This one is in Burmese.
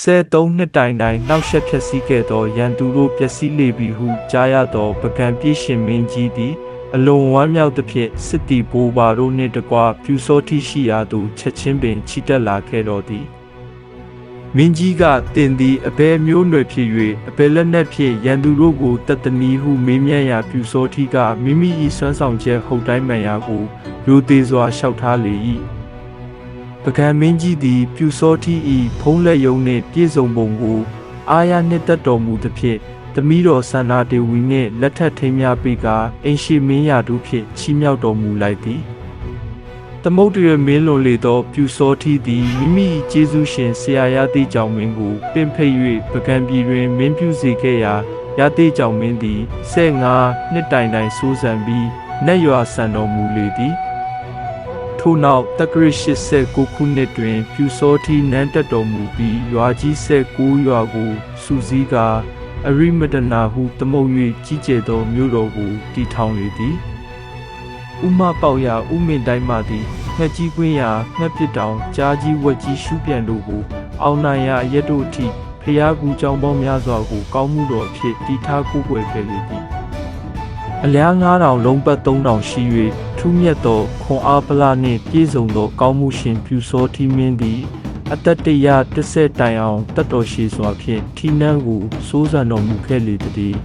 13နှစ်တိုင်နှောက်ယှက်ဖျက်ဆီးခဲ့သောရန်သူတို့ပျက်စီးလေပြီဟုကြားရသောပကံပြည့်ရှင်မင်းကြီးသည်အလွန်ဝမ်းမြောက်သဖြင့်စစ်တီဘိုးဘာတို့နှင့်တကွပြူစောတိရှိရာသို့ချက်ချင်းပင်ချီတက်လာခဲ့တော်သည်မင်းကြီးကတင်သည်အဘယ်မျိုးနွယ်ဖြစ်၍အဘယ်လက်နက်ဖြင့်ရန်သူတို့ကိုတတနီဟုမေးမြန်းရာပြူစောတိကမိမိ၏စွမ်းဆောင်ချက်ဟုတ်တိုင်းမှန်ရာကိုရိုသေစွာလျှောက်ထားလေ၏ပကံမင်းကြီးသည်ပြူစောတိ၏ဖုံးလက်ယုံနှင့်ပြည့်စုံပုံကိုအားရနှစ်သက်တော်မူသဖြင့်သမီးတော်ဆန္ဒတေဝီနှင့်လက်ထပ်ထိမ်းများပေးကာအိမ်ရှိမင်းရာတို့ဖြင့်ချီးမြှောက်တော်မူလိုက်သည်သမုဒ္ဒရမင်းလွန်လေသောပြူစောတိသည်မိမိကျေးဇူးရှင်ဆရာရသေးကြောင့်မင်းကိုပင်ဖိတ်၍ပကံပြည်တွင်မင်းပြုစေခဲ့ရာရသေးကြောင့်မင်းသည်15နှစ်တိုင်စိုးစံပြီးနတ်ရွာဆန်တော်မူလေသည်ထို့နောက်တက္ကရာ89ခုနှစ်တွင်ပြူစောတိနန်းတက်တော်မူပြီးရွာကြီး19ရွာကိုစုစည်းကာအရိမတနာဟုသမုတ်၍ကြီးကျယ်သောမြို့တော်ကိုတည်ထောင်လေသည်ဥမပေါရာဥမင်တိုင်းမှသည်ငှက်ကြီးကွင်းရာငှက်ပစ်တောင်ကြားကြီးဝက်ကြီးရှုပြန်တို့ကိုအောင်နိုင်ရာရက်တို့အထိဖျားကူကြောင်းပေါင်းများစွာကိုကောင်းမှုတော်အဖြစ်တည်ထားကိုးကွယ်ခဲ့လေသည်အလျား9000လုံးပတ်3000ရှိ၍ထူးမြတ်သောခွန်အားပလနှင့်ပြည့်စုံသောကောင်းမှုရှင်ပြူစောတိမင်းသည်အတ္တ130တိုင်အောင်တတ်တော်ရှိစွာဖြင့်ထီနန်းကိုစိုးစံတော်မူခဲ့လေသည်